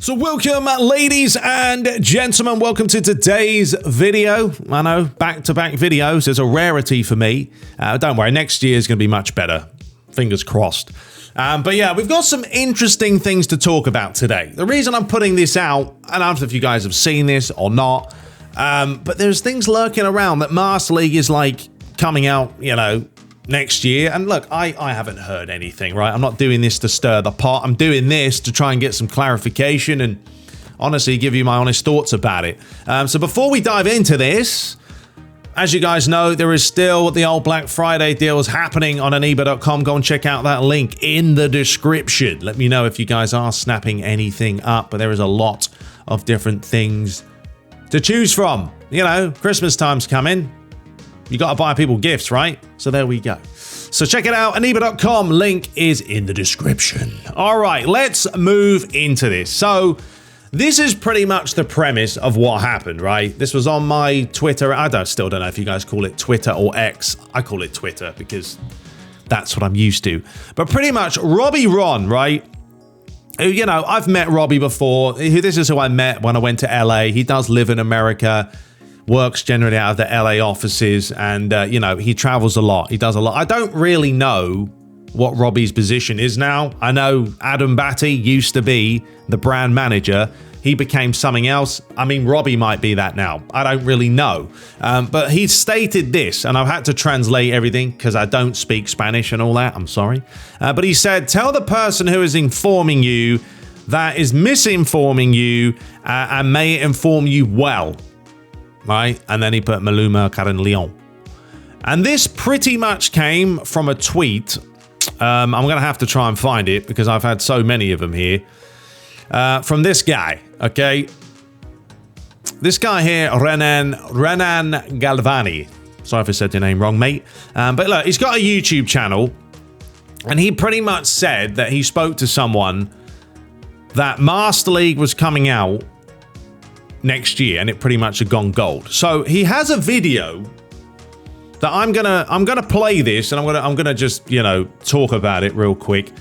So welcome, ladies and gentlemen, welcome to today's video. I know, back-to-back videos is a rarity for me. Don't worry, next year is going to be much better. Fingers crossed. But yeah, we've got some interesting things to talk about today. The reason I'm putting this out, and I don't know if you guys have seen this or not, but there's things lurking around that Master League is like coming out, you know, next year. And look, I haven't heard anything, right? I'm not doing this to stir the pot. I'm doing this to try and get some clarification and honestly give you my honest thoughts about it. So before we dive into this, as you guys know, there is still the old Black Friday deals happening on aneba.com. Go and check out that link in the description. Let me know if you guys are snapping anything up, but there is a lot of different things to choose from. You know, Christmas time's coming. You got to buy people gifts, right? So there we go. So check it out, aneba.com. Link is in the description. All right, let's move into this. So this is pretty much the premise of what happened, right? This was on my Twitter. Still don't know if you guys call it Twitter or X. I call it Twitter because that's what I'm used to. But pretty much Robbie Ron, right? You know, I've met Robbie before. This is who I met when I went to LA. He does live in America. Works generally out of the LA offices, and you know, he travels a lot. He does a lot. I don't really know what Robbie's position is now. I know Adam Batty used to be the brand manager. He became something else. I mean, Robbie might be that now. I don't really know. But he stated this, and I've had to translate everything because I don't speak Spanish and all that. I'm sorry. But he said, tell the person who is informing you that is misinforming you and may inform you well. Right, and then he put Maluma Karen Leon. And this pretty much came from a tweet. I'm going to have to try and find it because I've had so many of them here. From this guy, okay? This guy here, Renan Galvani. Sorry if I said your name wrong, mate. But look, he's got a YouTube channel. And he pretty much said that he spoke to someone that Master League was coming out next year, and it pretty much had gone gold. So he has a video that I'm gonna play this, and I'm gonna just, you know, talk about it real quick.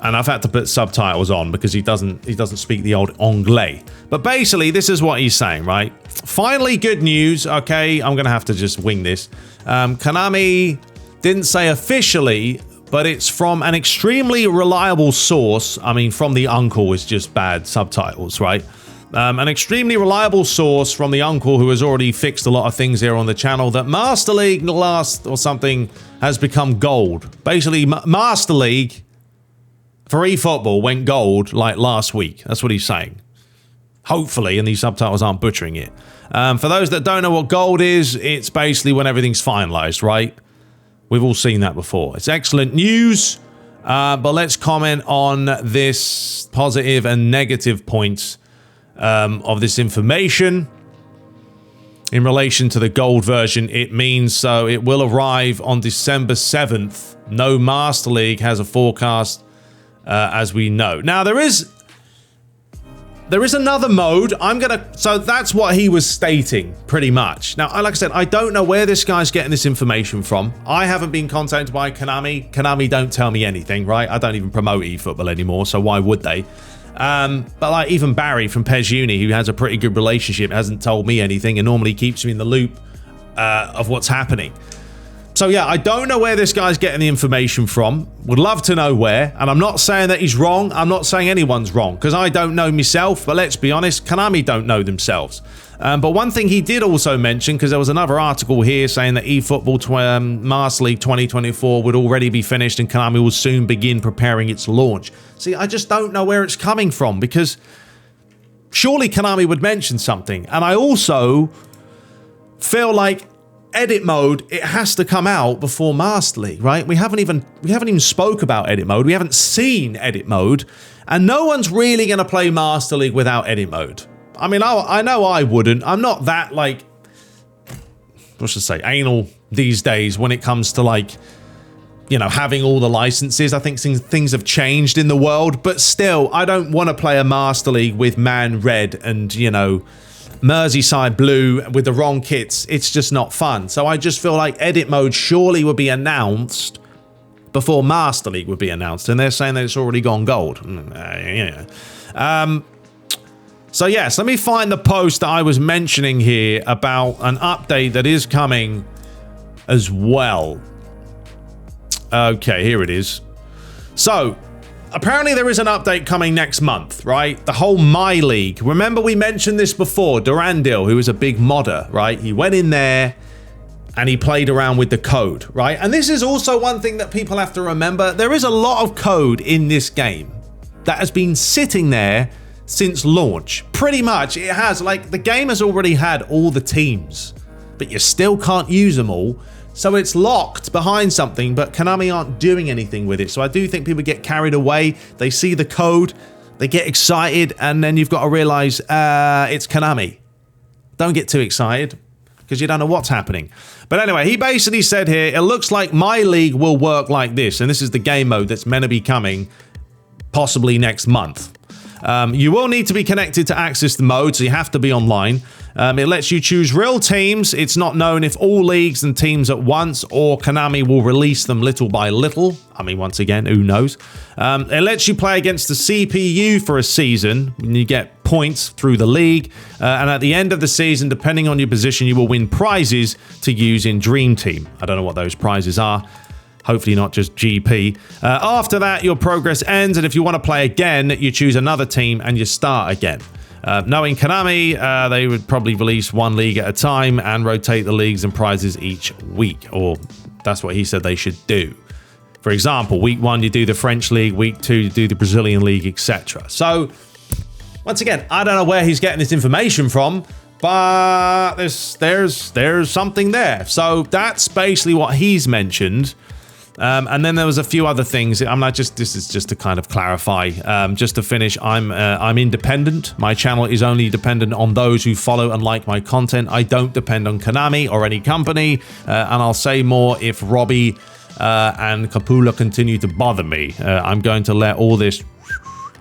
And I've had to put subtitles on because he doesn't speak the old Anglais. But basically, this is what he's saying, right? Finally, good news. Okay, I'm gonna have to just wing this. Konami didn't say officially, but it's from an extremely reliable source. I mean, from the uncle is just bad subtitles, right? An extremely reliable source from the uncle who has already fixed a lot of things here on the channel that Master League last or something has become gold. Basically, Master League for eFootball went gold like last week. That's what he's saying. Hopefully, and these subtitles aren't butchering it. For those that don't know what gold is, it's basically when everything's finalized, right? We've all seen that before. It's excellent news, but let's comment on this positive and negative points of this information. In relation to the gold version, it means so it will arrive on December 7th. No Master League has a forecast, as we know. Now there is another mode. So that's what he was stating pretty much. Now, like I said, I don't know where this guy's getting this information from. I haven't been contacted by Konami. Konami don't tell me anything, right? I don't even promote eFootball anymore, so why would they? But like even Barry from PES Uni, who has a pretty good relationship, hasn't told me anything and normally keeps me in the loop of what's happening. So yeah, I don't know where this guy's getting the information from. Would love to know where. And I'm not saying that he's wrong. I'm not saying anyone's wrong because I don't know myself. But let's be honest, Konami don't know themselves. But one thing he did also mention, because there was another article here saying that eFootball Master League 2024 would already be finished and Konami will soon begin preparing its launch. See, I just don't know where it's coming from because surely Konami would mention something. And I also feel like edit mode, it has to come out before Master League, right? We haven't even spoke about edit mode. We haven't seen edit mode, and no one's really going to play Master League without edit mode. I mean, I know I wouldn't. I'm not that, like, what should I say, anal these days when it comes to, like, you know, having all the licenses. I think things have changed in the world, but still, I don't want to play a Master League with Man Red and, you know, Merseyside Blue with the wrong kits. It's just not fun. So I just feel like edit mode surely would be announced before Master League would be announced, and they're saying that it's already gone gold. Yeah. So yes, let me find the post that I was mentioning here about an update that is coming as well. Okay, here it is. So apparently there is an update coming next month, right? The whole My League. Remember we mentioned this before. Durandil, who is a big modder, right? He went in there and he played around with the code, right? And this is also one thing that people have to remember. There is a lot of code in this game that has been sitting there since launch. Pretty much it has. Like, the game has already had all the teams, but you still can't use them all. So it's locked behind something, but Konami aren't doing anything with it. So I do think people get carried away. They see the code, they get excited, and then you've got to realize it's Konami. Don't get too excited because you don't know what's happening. But anyway, he basically said here, it looks like My League will work like this. And this is the game mode that's meant to be coming possibly next month. You will need to be connected to access the mode, so you have to be online. It lets you choose real teams. It's not known if all leagues and teams at once, or Konami will release them little by little. I mean, once again, who knows? It lets you play against the CPU for a season, and you get points through the league. And at the end of the season, depending on your position, you will win prizes to use in Dream Team. I don't know what those prizes are. Hopefully not just GP. After that, your progress ends, and if you want to play again, you choose another team and you start again. Knowing Konami, they would probably release one league at a time and rotate the leagues and prizes each week, or that's what he said they should do. For example, week 1 you do the French league, week 2 you do the Brazilian league, etc. So, once again, I don't know where he's getting this information from, but there's something there. So that's basically what he's mentioned. And then there was a few other things. This is just to kind of clarify. Just to finish, I'm independent. My channel is only dependent on those who follow and like my content. I don't depend on Konami or any company. And I'll say more if Robbie and Kapula continue to bother me. I'm going to let all this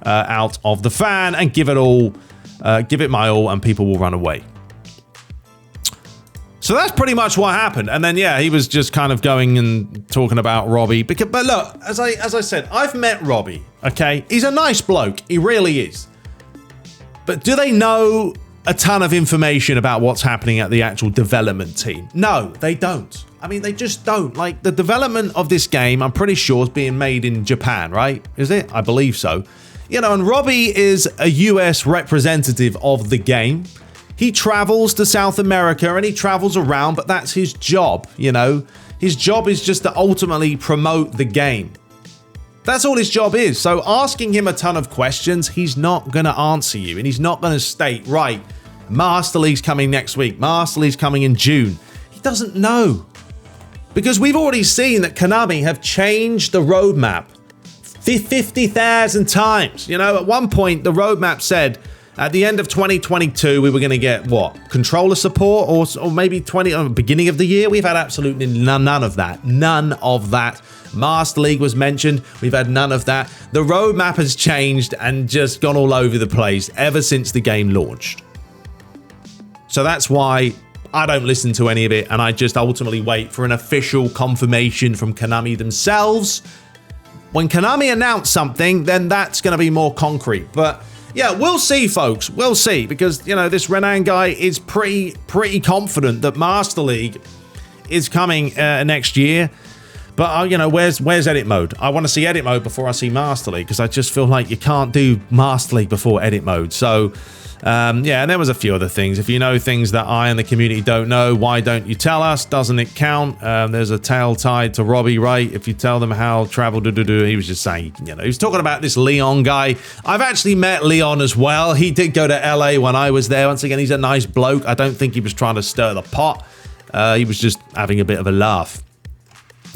out of the fan and give it my all, and people will run away. So that's pretty much what happened. And then, yeah, he was just kind of going and talking about Robbie. But look, as I said, I've met Robbie, okay? He's a nice bloke. He really is. But do they know a ton of information about what's happening at the actual development team? No, they don't. I mean, they just don't. Like, the development of this game, I'm pretty sure, is being made in Japan, right? Is it? I believe so. You know, and Robbie is a US representative of the game. He travels to South America and he travels around, but that's his job, you know. His job is just to ultimately promote the game. That's all his job is. So asking him a ton of questions, he's not going to answer you. And he's not going to state, right, Master League's coming next week. Master League's coming in June. He doesn't know. Because we've already seen that Konami have changed the roadmap 50,000 times. You know, at one point, the roadmap said, at the end of 2022, we were going to get, what, controller support or maybe beginning of the year? We've had absolutely none of that. None of that. Master League was mentioned. We've had none of that. The roadmap has changed and just gone all over the place ever since the game launched. So that's why I don't listen to any of it, and I just ultimately wait for an official confirmation from Konami themselves. When Konami announce something, then that's going to be more concrete. But yeah, we'll see, folks. We'll see, because, you know, this Renan guy is pretty confident that Master League is coming next year. But, you know, where's edit mode? I want to see edit mode before I see Master League, because I just feel like you can't do Master League before edit mode. So, yeah, and there was a few other things. If you know things that I and the community don't know, why don't you tell us? Doesn't it count? There's a tail tied to Robbie, right? If you tell them how travel, he was just saying, you know, he was talking about this Leon guy. I've actually met Leon as well. He did go to LA when I was there. Once again, he's a nice bloke. I don't think he was trying to stir the pot. He was just having a bit of a laugh.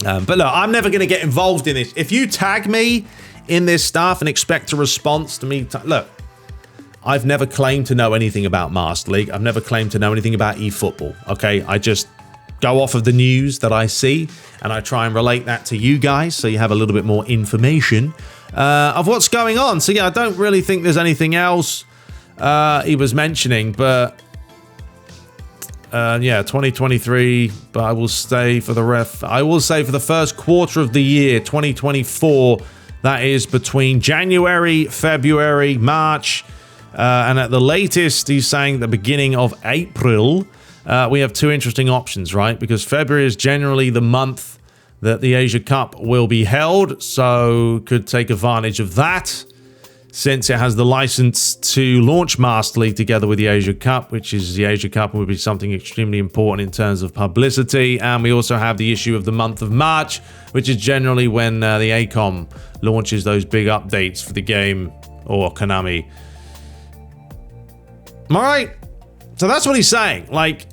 But look, I'm never going to get involved in this. If you tag me in this stuff and expect a response to me, look, I've never claimed to know anything about Master League. I've never claimed to know anything about eFootball, okay? I just go off of the news that I see, and I try and relate that to you guys so you have a little bit more information of what's going on. So, yeah, I don't really think there's anything else he was mentioning, but yeah, 2023, but I will say for the first quarter of the year, 2024, that is between January, February, March, And at the latest, he's saying the beginning of April. We have two interesting options, right? Because February is generally the month that the Asia Cup will be held, so could take advantage of that, since it has the license to launch Master League together with the Asia Cup, which is the Asia Cup would be something extremely important in terms of publicity. And we also have the issue of the month of March, which is generally when the ACOM launches those big updates for the game, or Konami. All right, so that's what he's saying. Like,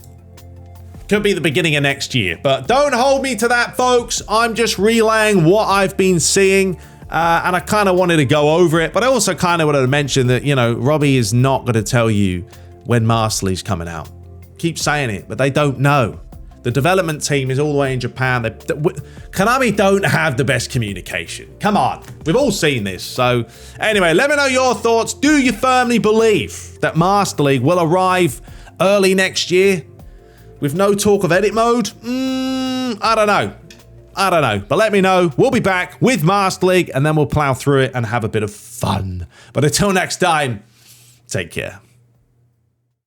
could be the beginning of next year, but don't hold me to that, folks. I'm just relaying what I've been seeing. And I kind of wanted to go over it, but I also kind of wanted to mention that, you know, Robbie is not going to tell you when Master League's coming out. Keep saying it, but they don't know. The development team is all the way in Japan. Konami don't have the best communication. Come on, we've all seen this. So anyway, let me know your thoughts. Do you firmly believe that Master League will arrive early next year with no talk of edit mode? I don't know. But let me know. We'll be back with Master League, and then we'll plow through it and have a bit of fun. But until next time, take care.